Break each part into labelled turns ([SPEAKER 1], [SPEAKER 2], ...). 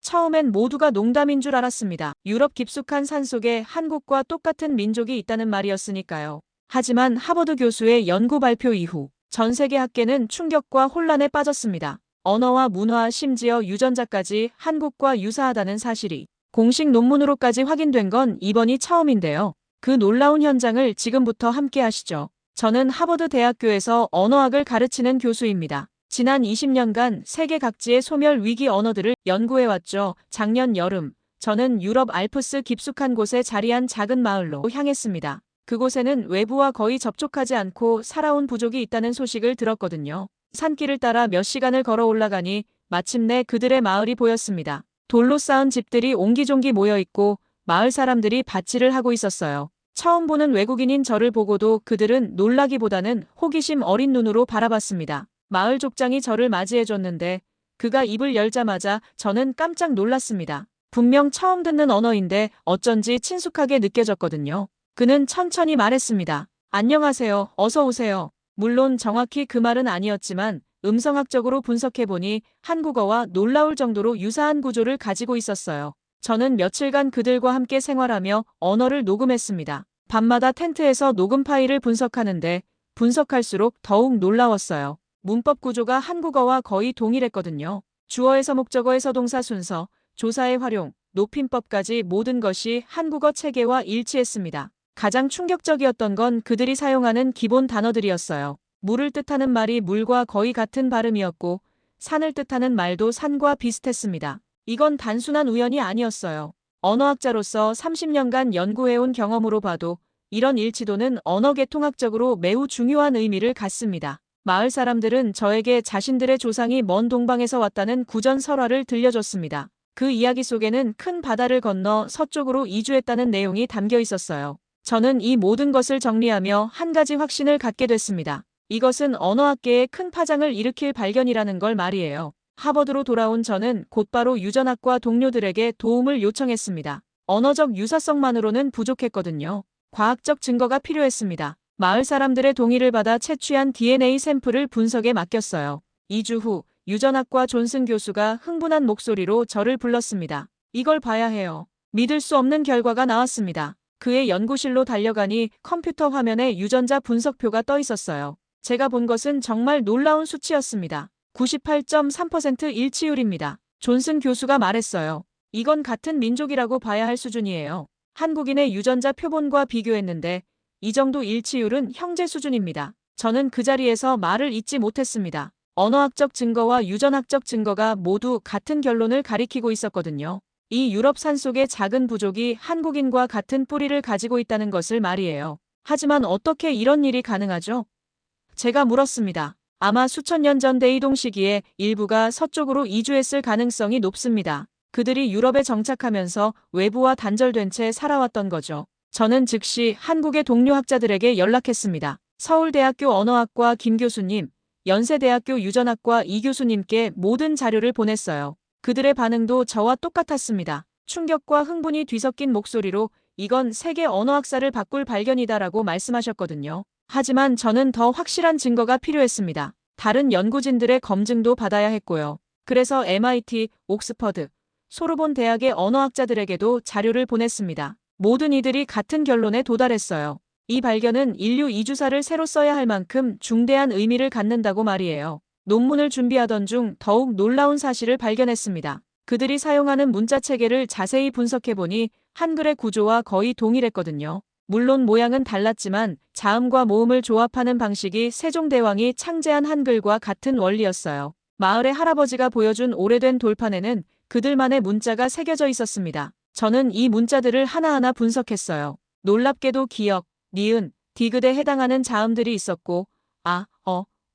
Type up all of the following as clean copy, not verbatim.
[SPEAKER 1] 처음엔 모두가 농담인 줄 알았습니다. 유럽 깊숙한 산속에 한국과 똑같은 민족이 있다는 말이었으니까요. 하지만 하버드 교수의 연구 발표 이후 전 세계 학계는 충격과 혼란에 빠졌습니다. 언어와 문화, 심지어 유전자까지 한국과 유사하다는 사실이 공식 논문으로까지 확인된 건 이번이 처음인데요. 그 놀라운 현장을 지금부터 함께 하시죠. 저는 하버드 대학교에서 언어학을 가르치는 교수입니다. 지난 20년간 세계 각지의 소멸 위기 언어들을 연구해왔죠. 작년 여름, 저는 유럽 알프스 깊숙한 곳에 자리한 작은 마을로 향했습니다. 그곳에는 외부와 거의 접촉하지 않고 살아온 부족이 있다는 소식을 들었거든요. 산길을 따라 몇 시간을 걸어 올라가니 마침내 그들의 마을이 보였습니다. 돌로 쌓은 집들이 옹기종기 모여있고 마을 사람들이 밭일을 하고 있었어요. 처음 보는 외국인인 저를 보고도 그들은 놀라기보다는 호기심 어린 눈으로 바라봤습니다. 마을 족장이 저를 맞이해줬는데 그가 입을 열자마자 저는 깜짝 놀랐습니다. 분명 처음 듣는 언어인데 어쩐지 친숙하게 느껴졌거든요. 그는 천천히 말했습니다. 안녕하세요. 어서 오세요. 물론 정확히 그 말은 아니었지만 음성학적으로 분석해보니 한국어와 놀라울 정도로 유사한 구조를 가지고 있었어요. 저는 며칠간 그들과 함께 생활하며 언어를 녹음했습니다. 밤마다 텐트에서 녹음 파일을 분석하는데 분석할수록 더욱 놀라웠어요. 문법 구조가 한국어와 거의 동일했거든요. 주어에서 목적어에서 동사 순서, 조사의 활용, 높임법까지 모든 것이 한국어 체계와 일치했습니다. 가장 충격적이었던 건 그들이 사용하는 기본 단어들이었어요. 물을 뜻하는 말이 물과 거의 같은 발음이었고 산을 뜻하는 말도 산과 비슷했습니다. 이건 단순한 우연이 아니었어요. 언어학자로서 30년간 연구해온 경험으로 봐도 이런 일치도는 언어계통학적으로 매우 중요한 의미를 갖습니다. 마을 사람들은 저에게 자신들의 조상이 먼 동방에서 왔다는 구전 설화를 들려줬습니다. 그 이야기 속에는 큰 바다를 건너 서쪽으로 이주했다는 내용이 담겨 있었어요. 저는 이 모든 것을 정리하며 한 가지 확신을 갖게 됐습니다. 이것은 언어학계에 큰 파장을 일으킬 발견이라는 걸 말이에요. 하버드로 돌아온 저는 곧바로 유전학과 동료들에게 도움을 요청했습니다. 언어적 유사성만으로는 부족했거든요. 과학적 증거가 필요했습니다. 마을 사람들의 동의를 받아 채취한 DNA 샘플을 분석에 맡겼어요. 2주 후 유전학과 존슨 교수가 흥분한 목소리로 저를 불렀습니다. 이걸 봐야 해요. 믿을 수 없는 결과가 나왔습니다. 그의 연구실로 달려가니 컴퓨터 화면에 유전자 분석표가 떠 있었어요. 제가 본 것은 정말 놀라운 수치였습니다. 98.3% 일치율입니다. 존슨 교수가 말했어요. 이건 같은 민족이라고 봐야 할 수준이에요. 한국인의 유전자 표본과 비교했는데 이 정도 일치율은 형제 수준입니다. 저는 그 자리에서 말을 잇지 못했습니다. 언어학적 증거와 유전학적 증거가 모두 같은 결론을 가리키고 있었거든요. 이 유럽 산속의 작은 부족이 한국인과 같은 뿌리를 가지고 있다는 것을 말이에요. 하지만 어떻게 이런 일이 가능하죠? 제가 물었습니다. 아마 수천 년 전 대이동 시기에 일부가 서쪽으로 이주했을 가능성이 높습니다. 그들이 유럽에 정착하면서 외부와 단절된 채 살아왔던 거죠. 저는 즉시 한국의 동료 학자들에게 연락했습니다. 서울대학교 언어학과 김 교수님, 연세대학교 유전학과 이 교수님께 모든 자료를 보냈어요. 그들의 반응도 저와 똑같았습니다. 충격과 흥분이 뒤섞인 목소리로 이건 세계 언어학사를 바꿀 발견이다라고 말씀하셨거든요. 하지만 저는 더 확실한 증거가 필요했습니다. 다른 연구진들의 검증도 받아야 했고요. 그래서 MIT, 옥스퍼드, 소르본 대학의 언어학자들에게도 자료를 보냈습니다. 모든 이들이 같은 결론에 도달했어요. 이 발견은 인류 이주사를 새로 써야 할 만큼 중대한 의미를 갖는다고 말이에요. 논문을 준비하던 중 더욱 놀라운 사실을 발견했습니다. 그들이 사용하는 문자 체계를 자세히 분석해보니 한글의 구조와 거의 동일했거든요. 물론 모양은 달랐지만 자음과 모음을 조합하는 방식이 세종대왕이 창제한 한글과 같은 원리였어요. 마을의 할아버지가 보여준 오래된 돌판에는 그들만의 문자가 새겨져 있었습니다. 저는 이 문자들을 하나하나 분석했어요. 놀랍게도 기역, 니은, 디귿에 해당하는 자음들이 있었고 아,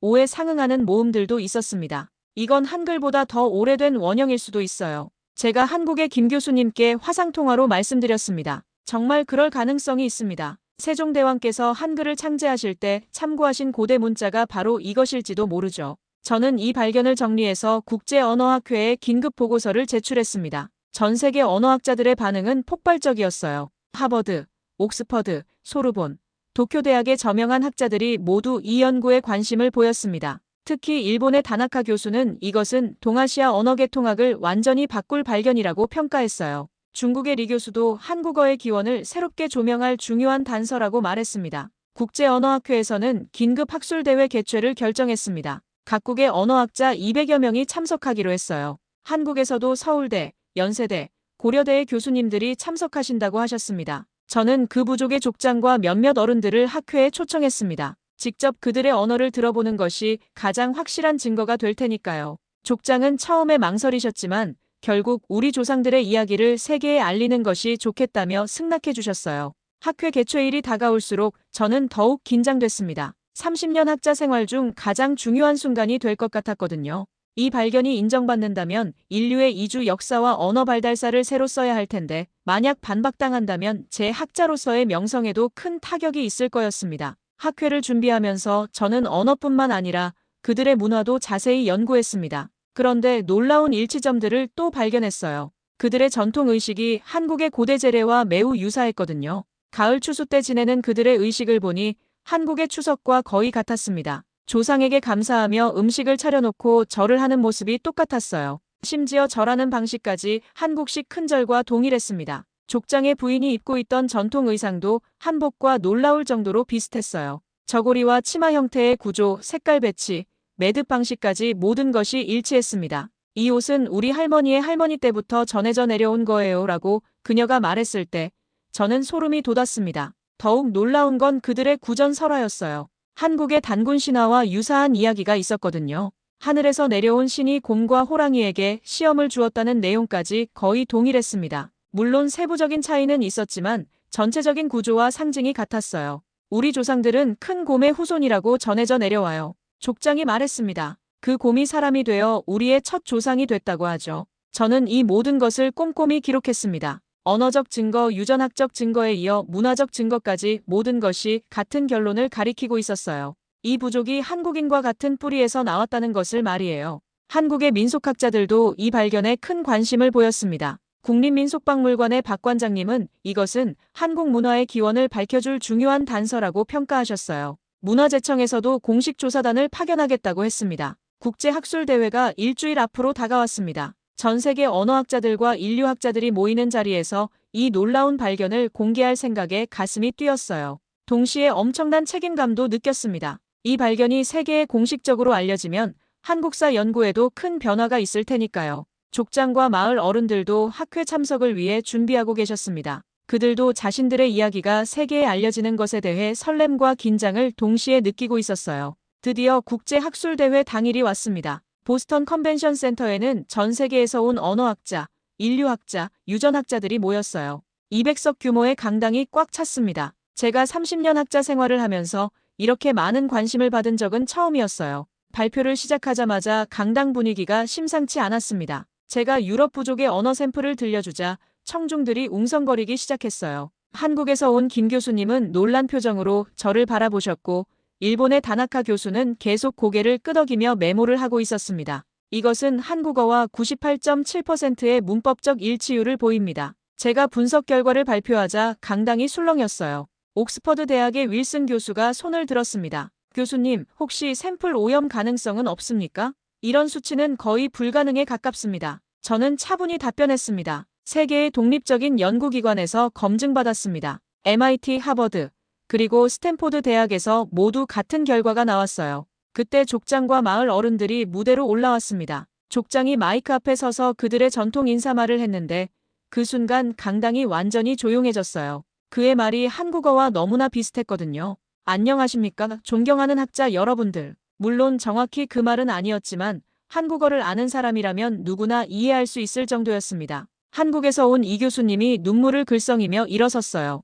[SPEAKER 1] 오에 상응하는 모음들도 있었습니다. 이건 한글보다 더 오래된 원형일 수도 있어요. 제가 한국의 김 교수님께 화상통화로 말씀드렸습니다. 정말 그럴 가능성이 있습니다. 세종대왕께서 한글을 창제하실 때 참고하신 고대 문자가 바로 이것일지도 모르죠. 저는 이 발견을 정리해서 국제언어학회에 긴급 보고서를 제출했습니다. 전 세계 언어학자들의 반응은 폭발적이었어요. 하버드, 옥스퍼드, 소르본, 도쿄대학의 저명한 학자들이 모두 이 연구에 관심을 보였습니다. 특히 일본의 다나카 교수는 이것은 동아시아 언어계 통학을 완전히 바꿀 발견이라고 평가했어요. 중국의 리 교수도 한국어의 기원을 새롭게 조명할 중요한 단서라고 말했습니다. 국제언어학회에서는 긴급 학술대회 개최를 결정했습니다. 각국의 언어학자 200여 명이 참석하기로 했어요. 한국에서도 서울대, 연세대, 고려대의 교수님들이 참석하신다고 하셨습니다. 저는 그 부족의 족장과 몇몇 어른들을 학회에 초청했습니다. 직접 그들의 언어를 들어보는 것이 가장 확실한 증거가 될 테니까요. 족장은 처음에 망설이셨지만 결국 우리 조상들의 이야기를 세계에 알리는 것이 좋겠다며 승낙해 주셨어요. 학회 개최일이 다가올수록 저는 더욱 긴장됐습니다. 30년 학자 생활 중 가장 중요한 순간이 될 것 같았거든요. 이 발견이 인정받는다면 인류의 이주 역사와 언어 발달사를 새로 써야 할 텐데 만약 반박당한다면 제 학자로서의 명성에도 큰 타격이 있을 거였습니다. 학회를 준비하면서 저는 언어뿐만 아니라 그들의 문화도 자세히 연구했습니다. 그런데 놀라운 일치점들을 또 발견했어요. 그들의 전통의식이 한국의 고대 제례와 매우 유사했거든요. 가을 추수 때 지내는 그들의 의식을 보니 한국의 추석과 거의 같았습니다. 조상에게 감사하며 음식을 차려놓고 절을 하는 모습이 똑같았어요. 심지어 절하는 방식까지 한국식 큰절과 동일했습니다. 족장의 부인이 입고 있던 전통 의상도 한복과 놀라울 정도로 비슷했어요. 저고리와 치마 형태의 구조, 색깔 배치, 매듭 방식까지 모든 것이 일치했습니다. 이 옷은 우리 할머니의 할머니 때부터 전해져 내려온 거예요 라고 그녀가 말했을 때 저는 소름이 돋았습니다. 더욱 놀라운 건 그들의 구전 설화였어요. 한국의 단군 신화와 유사한 이야기가 있었거든요. 하늘에서 내려온 신이 곰과 호랑이에게 시험을 주었다는 내용까지 거의 동일했습니다. 물론 세부적인 차이는 있었지만 전체적인 구조와 상징이 같았어요. 우리 조상들은 큰 곰의 후손이라고 전해져 내려와요. 족장이 말했습니다. 그 곰이 사람이 되어 우리의 첫 조상이 됐다고 하죠. 저는 이 모든 것을 꼼꼼히 기록했습니다. 언어적 증거, 유전학적 증거에 이어 문화적 증거까지 모든 것이 같은 결론을 가리키고 있었어요. 이 부족이 한국인과 같은 뿌리에서 나왔다는 것을 말이에요. 한국의 민속학자들도 이 발견에 큰 관심을 보였습니다. 국립민속박물관의 박 관장님은 이것은 한국 문화의 기원을 밝혀줄 중요한 단서라고 평가하셨어요. 문화재청에서도 공식 조사단을 파견하겠다고 했습니다. 국제학술대회가 일주일 앞으로 다가왔습니다. 전 세계 언어학자들과 인류학자들이 모이는 자리에서 이 놀라운 발견을 공개할 생각에 가슴이 뛰었어요. 동시에 엄청난 책임감도 느꼈습니다. 이 발견이 세계에 공식적으로 알려지면 한국사 연구에도 큰 변화가 있을 테니까요. 족장과 마을 어른들도 학회 참석을 위해 준비하고 계셨습니다. 그들도 자신들의 이야기가 세계에 알려지는 것에 대해 설렘과 긴장을 동시에 느끼고 있었어요. 드디어 국제학술대회 당일이 왔습니다. 보스턴 컨벤션 센터에는 전 세계에서 온 언어학자, 인류학자, 유전학자들이 모였어요. 200석 규모의 강당이 꽉 찼습니다. 제가 30년 학자 생활을 하면서 이렇게 많은 관심을 받은 적은 처음이었어요. 발표를 시작하자마자 강당 분위기가 심상치 않았습니다. 제가 유럽 부족의 언어 샘플을 들려주자 청중들이 웅성거리기 시작했어요. 한국에서 온 김 교수님은 놀란 표정으로 저를 바라보셨고 일본의 다나카 교수는 계속 고개를 끄덕이며 메모를 하고 있었습니다. 이것은 한국어와 98.7%의 문법적 일치율을 보입니다. 제가 분석 결과를 발표하자 강당이 술렁였어요. 옥스퍼드 대학의 윌슨 교수가 손을 들었습니다. 교수님, 혹시 샘플 오염 가능성은 없습니까? 이런 수치는 거의 불가능에 가깝습니다. 저는 차분히 답변했습니다. 세계의 독립적인 연구기관에서 검증받았습니다. MIT, 하버드, 그리고 스탠포드 대학에서 모두 같은 결과가 나왔어요. 그때 족장과 마을 어른들이 무대로 올라왔습니다. 족장이 마이크 앞에 서서 그들의 전통 인사말을 했는데 그 순간 강당이 완전히 조용해졌어요. 그의 말이 한국어와 너무나 비슷했거든요. 안녕하십니까? 존경하는 학자 여러분들. 물론 정확히 그 말은 아니었지만 한국어를 아는 사람이라면 누구나 이해할 수 있을 정도였습니다. 한국에서 온 이 교수님이 눈물을 글썽이며 일어섰어요.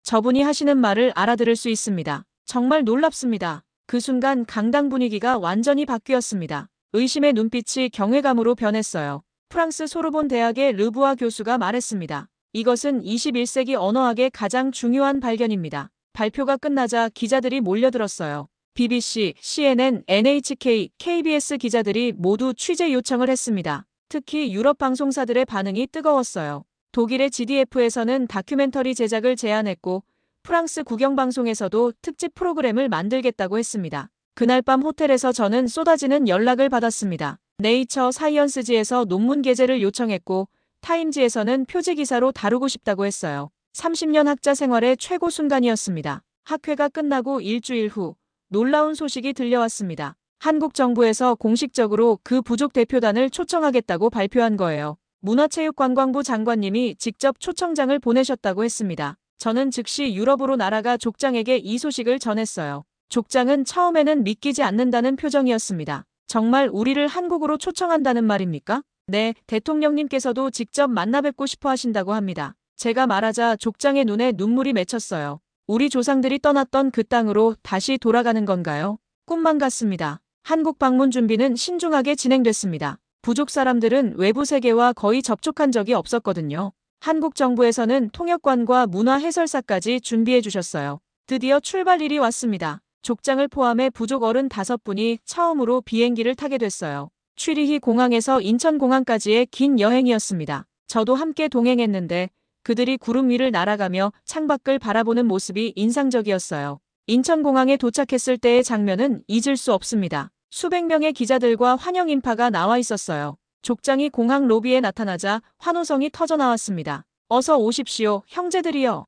[SPEAKER 1] 저분이 하시는 말을 알아들을 수 있습니다. 정말 놀랍습니다. 그 순간 강당 분위기가 완전히 바뀌었습니다. 의심의 눈빛이 경외감으로 변했어요. 프랑스 소르본 대학의 르부아 교수가 말했습니다. 이것은 21세기 언어학의 가장 중요한 발견입니다. 발표가 끝나자 기자들이 몰려들었어요. BBC, CNN, NHK, KBS 기자들이 모두 취재 요청을 했습니다. 특히 유럽 방송사들의 반응이 뜨거웠어요. 독일의 GDF에서는 다큐멘터리 제작을 제안했고 프랑스 국영방송에서도 특집 프로그램을 만들겠다고 했습니다. 그날 밤 호텔에서 저는 쏟아지는 연락을 받았습니다. 네이처 사이언스지에서 논문 게재를 요청했고 타임지에서는 표지 기사로 다루고 싶다고 했어요. 30년 학자 생활의 최고 순간이었습니다. 학회가 끝나고 일주일 후 놀라운 소식이 들려왔습니다. 한국 정부에서 공식적으로 그 부족 대표단을 초청하겠다고 발표한 거예요. 문화체육관광부 장관님이 직접 초청장을 보내셨다고 했습니다. 저는 즉시 유럽으로 날아가 족장에게 이 소식을 전했어요. 족장은 처음에는 믿기지 않는다는 표정이었습니다. 정말 우리를 한국으로 초청한다는 말입니까? 네, 대통령님께서도 직접 만나 뵙고 싶어 하신다고 합니다. 제가 말하자 족장의 눈에 눈물이 맺혔어요. 우리 조상들이 떠났던 그 땅으로 다시 돌아가는 건가요? 꿈만 같습니다. 한국 방문 준비는 신중하게 진행됐습니다. 부족 사람들은 외부 세계와 거의 접촉한 적이 없었거든요. 한국 정부에서는 통역관과 문화 해설사까지 준비해 주셨어요. 드디어 출발일이 왔습니다. 족장을 포함해 부족 어른 5분이 처음으로 비행기를 타게 됐어요. 취리히 공항에서 인천공항까지의 긴 여행이었습니다. 저도 함께 동행했는데 그들이 구름 위를 날아가며 창밖을 바라보는 모습이 인상적이었어요. 인천공항에 도착했을 때의 장면은 잊을 수 없습니다. 수백 명의 기자들과 환영 인파가 나와 있었어요. 족장이 공항 로비에 나타나자 환호성이 터져나왔습니다. 어서 오십시오, 형제들이여.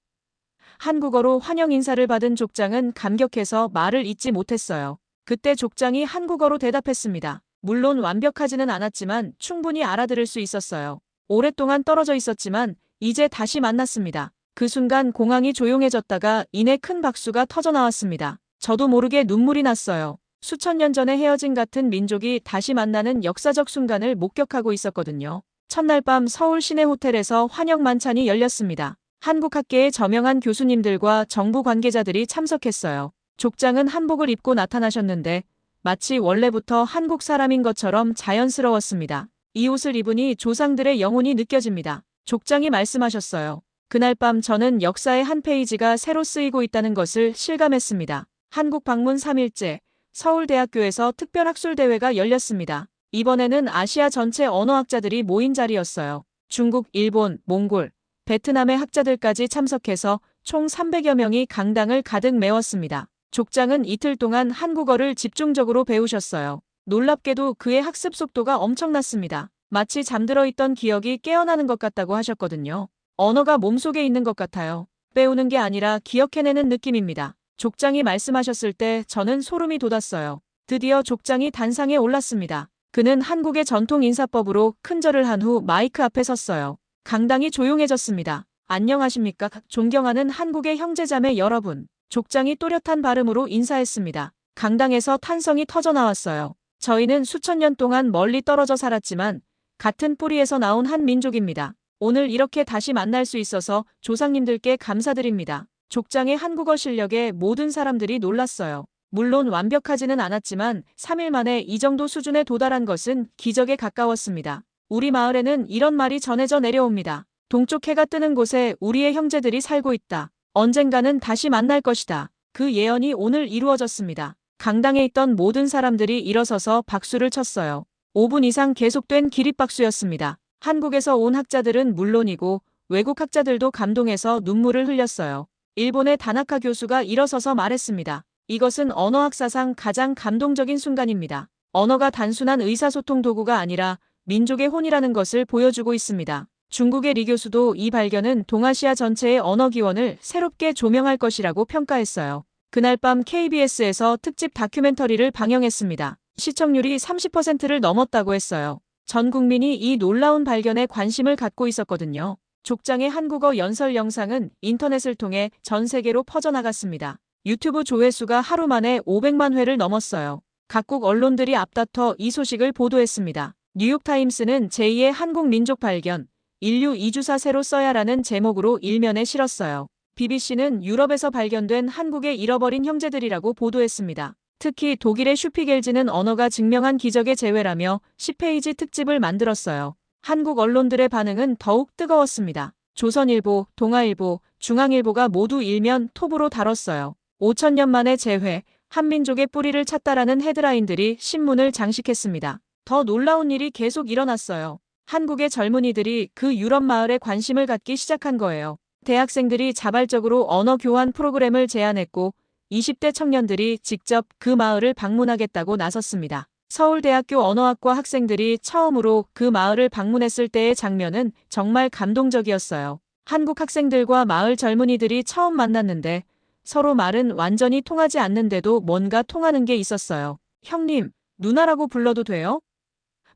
[SPEAKER 1] 한국어로 환영 인사를 받은 족장은 감격해서 말을 잇지 못했어요. 그때 족장이 한국어로 대답했습니다. 물론 완벽하지는 않았지만 충분히 알아들을 수 있었어요. 오랫동안 떨어져 있었지만 이제 다시 만났습니다. 그 순간 공항이 조용해졌다가 이내 큰 박수가 터져나왔습니다. 저도 모르게 눈물이 났어요. 수천 년 전에 헤어진 같은 민족이 다시 만나는 역사적 순간을 목격하고 있었거든요. 첫날 밤 서울 시내 호텔에서 환영 만찬이 열렸습니다. 한국 학계의 저명한 교수님들과 정부 관계자들이 참석했어요. 족장은 한복을 입고 나타나셨는데 마치 원래부터 한국 사람인 것처럼 자연스러웠습니다. 이 옷을 입으니 조상들의 영혼이 느껴집니다. 족장이 말씀하셨어요. 그날 밤 저는 역사의 한 페이지가 새로 쓰이고 있다는 것을 실감했습니다. 한국 방문 3일째, 서울대학교에서 특별학술대회가 열렸습니다. 이번에는 아시아 전체 언어학자들이 모인 자리였어요. 중국, 일본, 몽골, 베트남의 학자들까지 참석해서 총 300여 명이 강당을 가득 메웠습니다. 족장은 이틀 동안 한국어를 집중적으로 배우셨어요. 놀랍게도 그의 학습 속도가 엄청났습니다. 마치 잠들어 있던 기억이 깨어나는 것 같다고 하셨거든요. 언어가 몸속에 있는 것 같아요. 배우는 게 아니라 기억해내는 느낌입니다. 족장이 말씀하셨을 때 저는 소름이 돋았어요. 드디어 족장이 단상에 올랐습니다. 그는 한국의 전통 인사법으로 큰절을 한 후 마이크 앞에 섰어요. 강당이 조용해졌습니다. 안녕하십니까? 존경하는 한국의 형제자매 여러분. 족장이 또렷한 발음으로 인사했습니다. 강당에서 탄성이 터져나왔어요. 저희는 수천 년 동안 멀리 떨어져 살았지만 같은 뿌리에서 나온 한 민족입니다. 오늘 이렇게 다시 만날 수 있어서 조상님들께 감사드립니다. 족장의 한국어 실력에 모든 사람들이 놀랐어요. 물론 완벽하지는 않았지만 3일 만에 이 정도 수준에 도달한 것은 기적에 가까웠습니다. 우리 마을에는 이런 말이 전해져 내려옵니다. 동쪽 해가 뜨는 곳에 우리의 형제들이 살고 있다. 언젠가는 다시 만날 것이다. 그 예언이 오늘 이루어졌습니다. 강당에 있던 모든 사람들이 일어서서 박수를 쳤어요. 5분 이상 계속된 기립박수였습니다. 한국에서 온 학자들은 물론이고 외국 학자들도 감동해서 눈물을 흘렸어요. 일본의 다나카 교수가 일어서서 말했습니다. 이것은 언어학사상 가장 감동적인 순간입니다. 언어가 단순한 의사소통 도구가 아니라 민족의 혼이라는 것을 보여주고 있습니다. 중국의 리 교수도 이 발견은 동아시아 전체의 언어 기원을 새롭게 조명할 것이라고 평가했어요. 그날 밤 KBS에서 특집 다큐멘터리를 방영했습니다. 시청률이 30%를 넘었다고 했어요. 전 국민이 이 놀라운 발견에 관심을 갖고 있었거든요. 족장의 한국어 연설 영상은 인터넷을 통해 전 세계로 퍼져나갔습니다. 유튜브 조회수가 하루 만에 500만 회를 넘었어요. 각국 언론들이 앞다퉈 이 소식을 보도했습니다. 뉴욕타임스는 제2의 한국 민족 발견, 인류 이주사 새로 써야라는 제목으로 일면에 실었어요. BBC는 유럽에서 발견된 한국의 잃어버린 형제들이라고 보도했습니다. 특히 독일의 슈피겔지는 언어가 증명한 기적의 재회라며 10페이지 특집을 만들었어요. 한국 언론들의 반응은 더욱 뜨거웠습니다. 조선일보, 동아일보, 중앙일보가 모두 일면 톱으로 다뤘어요. 5천년 만의 재회, 한민족의 뿌리를 찾다라는 헤드라인들이 신문을 장식했습니다. 더 놀라운 일이 계속 일어났어요. 한국의 젊은이들이 그 유럽 마을에 관심을 갖기 시작한 거예요. 대학생들이 자발적으로 언어 교환 프로그램을 제안했고 20대 청년들이 직접 그 마을을 방문하겠다고 나섰습니다. 서울대학교 언어학과 학생들이 처음으로 그 마을을 방문했을 때의 장면은 정말 감동적이었어요. 한국 학생들과 마을 젊은이들이 처음 만났는데 서로 말은 완전히 통하지 않는데도 뭔가 통하는 게 있었어요. 형님, 누나라고 불러도 돼요?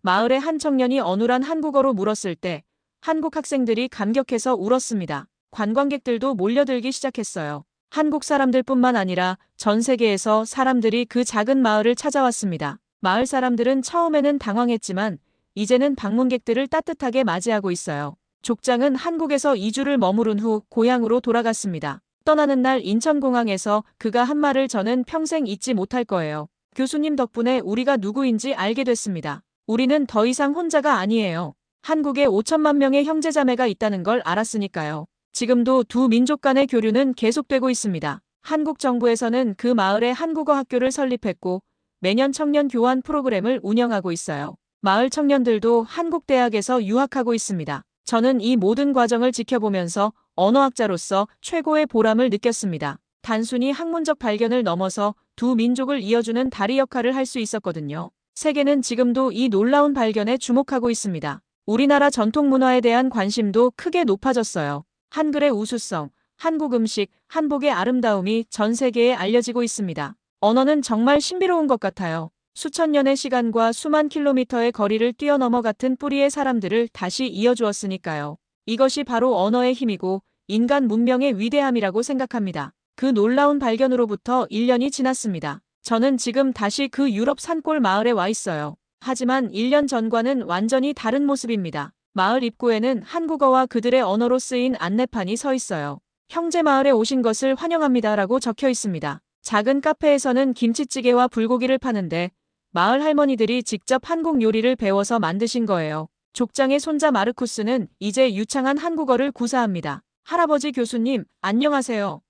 [SPEAKER 1] 마을의 한 청년이 어눌한 한국어로 물었을 때 한국 학생들이 감격해서 울었습니다. 관광객들도 몰려들기 시작했어요. 한국 사람들뿐만 아니라 전 세계에서 사람들이 그 작은 마을을 찾아왔습니다. 마을 사람들은 처음에는 당황했지만 이제는 방문객들을 따뜻하게 맞이하고 있어요. 족장은 한국에서 2주를 머무른 후 고향으로 돌아갔습니다. 떠나는 날 인천공항에서 그가 한 말을 저는 평생 잊지 못할 거예요. 교수님 덕분에 우리가 누구인지 알게 됐습니다. 우리는 더 이상 혼자가 아니에요. 한국에 5천만 명의 형제자매가 있다는 걸 알았으니까요. 지금도 두 민족 간의 교류는 계속되고 있습니다. 한국 정부에서는 그 마을에 한국어 학교를 설립했고 매년 청년 교환 프로그램을 운영하고 있어요. 마을 청년들도 한국 대학에서 유학하고 있습니다. 저는 이 모든 과정을 지켜보면서 언어학자로서 최고의 보람을 느꼈습니다. 단순히 학문적 발견을 넘어서 두 민족을 이어주는 다리 역할을 할 수 있었거든요. 세계는 지금도 이 놀라운 발견에 주목하고 있습니다. 우리나라 전통 문화에 대한 관심도 크게 높아졌어요. 한글의 우수성, 한국 음식, 한복의 아름다움이 전 세계에 알려지고 있습니다. 언어는 정말 신비로운 것 같아요. 수천 년의 시간과 수만 킬로미터의 거리를 뛰어넘어 같은 뿌리의 사람들을 다시 이어주었으니까요. 이것이 바로 언어의 힘이고 인간 문명의 위대함이라고 생각합니다. 그 놀라운 발견으로부터 1년이 지났습니다. 저는 지금 다시 그 유럽 산골 마을에 와 있어요. 하지만 1년 전과는 완전히 다른 모습입니다. 마을 입구에는 한국어와 그들의 언어로 쓰인 안내판이 서 있어요. 형제 마을에 오신 것을 환영합니다라고 적혀 있습니다. 작은 카페에서는 김치찌개와 불고기를 파는데 마을 할머니들이 직접 한국 요리를 배워서 만드신 거예요. 족장의 손자 마르쿠스는 이제 유창한 한국어를 구사합니다. 할아버지 교수님, 안녕하세요.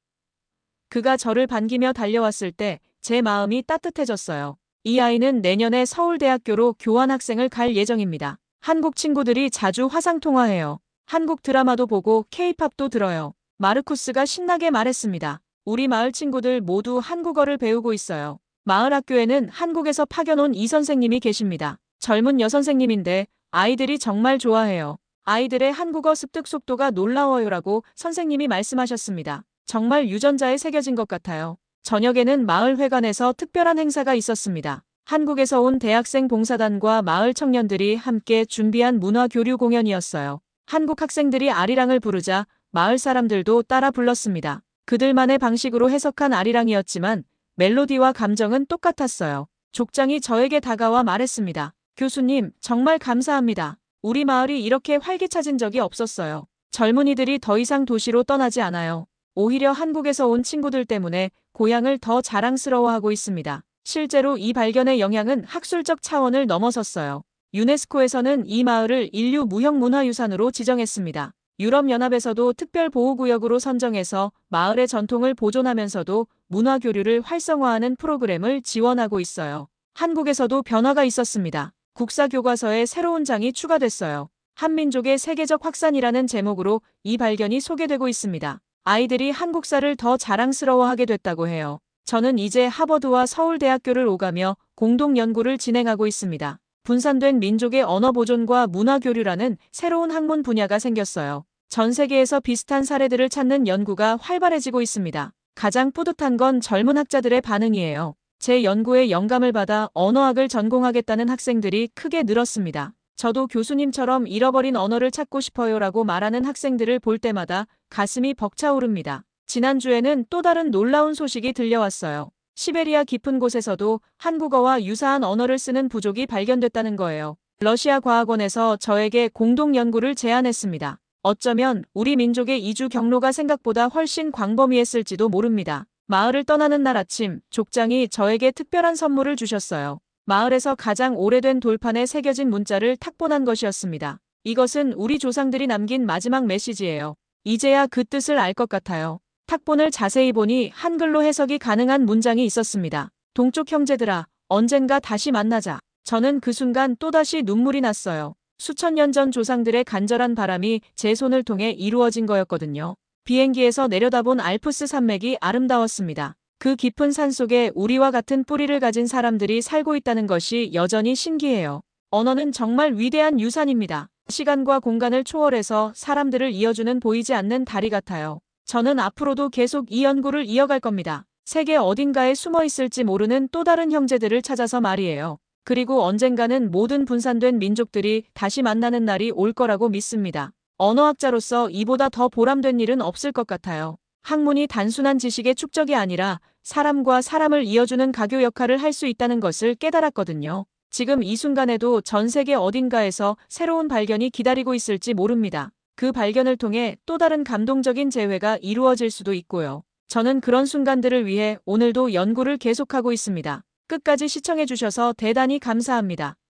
[SPEAKER 1] 그가 저를 반기며 달려왔을 때 제 마음이 따뜻해졌어요. 이 아이는 내년에 서울대학교로 교환학생을 갈 예정입니다. 한국 친구들이 자주 화상통화해요. 한국 드라마도 보고 K-팝도 들어요. 마르쿠스가 신나게 말했습니다. 우리 마을 친구들 모두 한국어를 배우고 있어요. 마을 학교에는 한국에서 파견 온 이 선생님이 계십니다. 젊은 여선생님인데 아이들이 정말 좋아해요. 아이들의 한국어 습득 속도가 놀라워요라고 선생님이 말씀하셨습니다. 정말 유전자에 새겨진 것 같아요. 저녁에는 마을 회관에서 특별한 행사가 있었습니다. 한국에서 온 대학생 봉사단과 마을 청년들이 함께 준비한 문화교류 공연이었어요. 한국 학생들이 아리랑을 부르자 마을 사람들도 따라 불렀습니다. 그들만의 방식으로 해석한 아리랑이었지만 멜로디와 감정은 똑같았어요. 족장이 저에게 다가와 말했습니다. 교수님, 정말 감사합니다. 우리 마을이 이렇게 활기차진 적이 없었어요. 젊은이들이 더 이상 도시로 떠나지 않아요. 오히려 한국에서 온 친구들 때문에 고향을 더 자랑스러워하고 있습니다. 실제로 이 발견의 영향은 학술적 차원을 넘어섰어요. 유네스코에서는 이 마을을 인류 무형문화유산으로 지정했습니다. 유럽연합에서도 특별보호구역으로 선정해서 마을의 전통을 보존하면서도 문화교류를 활성화하는 프로그램을 지원하고 있어요. 한국에서도 변화가 있었습니다. 국사교과서에 새로운 장이 추가됐어요. 한민족의 세계적 확산이라는 제목으로 이 발견이 소개되고 있습니다. 아이들이 한국사를 더 자랑스러워하게 됐다고 해요. 저는 이제 하버드와 서울대학교를 오가며 공동 연구를 진행하고 있습니다. 분산된 민족의 언어 보존과 문화 교류라는 새로운 학문 분야가 생겼어요. 전 세계에서 비슷한 사례들을 찾는 연구가 활발해지고 있습니다. 가장 뿌듯한 건 젊은 학자들의 반응이에요. 제 연구에 영감을 받아 언어학을 전공하겠다는 학생들이 크게 늘었습니다. 저도 교수님처럼 잃어버린 언어를 찾고 싶어요라고 말하는 학생들을 볼 때마다 가슴이 벅차오릅니다. 지난주에는 또 다른 놀라운 소식이 들려왔어요. 시베리아 깊은 곳에서도 한국어와 유사한 언어를 쓰는 부족이 발견됐다는 거예요. 러시아 과학원에서 저에게 공동 연구를 제안했습니다. 어쩌면 우리 민족의 이주 경로가 생각보다 훨씬 광범위했을지도 모릅니다. 마을을 떠나는 날 아침, 족장이 저에게 특별한 선물을 주셨어요. 마을에서 가장 오래된 돌판에 새겨진 문자를 탁본한 것이었습니다. 이것은 우리 조상들이 남긴 마지막 메시지예요. 이제야 그 뜻을 알 것 같아요. 탁본을 자세히 보니 한글로 해석이 가능한 문장이 있었습니다. 동쪽 형제들아, 언젠가 다시 만나자. 저는 그 순간 또다시 눈물이 났어요. 수천 년 전 조상들의 간절한 바람이 제 손을 통해 이루어진 거였거든요. 비행기에서 내려다본 알프스 산맥이 아름다웠습니다. 그 깊은 산속에 우리와 같은 뿌리를 가진 사람들이 살고 있다는 것이 여전히 신기해요. 언어는 정말 위대한 유산입니다. 시간과 공간을 초월해서 사람들을 이어주는 보이지 않는 다리 같아요. 저는 앞으로도 계속 이 연구를 이어갈 겁니다. 세계 어딘가에 숨어 있을지 모르는 또 다른 형제들을 찾아서 말이에요. 그리고 언젠가는 모든 분산된 민족들이 다시 만나는 날이 올 거라고 믿습니다. 언어학자로서 이보다 더 보람된 일은 없을 것 같아요. 학문이 단순한 지식의 축적이 아니라 사람과 사람을 이어주는 가교 역할을 할 수 있다는 것을 깨달았거든요. 지금 이 순간에도 전 세계 어딘가에서 새로운 발견이 기다리고 있을지 모릅니다. 그 발견을 통해 또 다른 감동적인 재회가 이루어질 수도 있고요. 저는 그런 순간들을 위해 오늘도 연구를 계속하고 있습니다. 끝까지 시청해주셔서 대단히 감사합니다.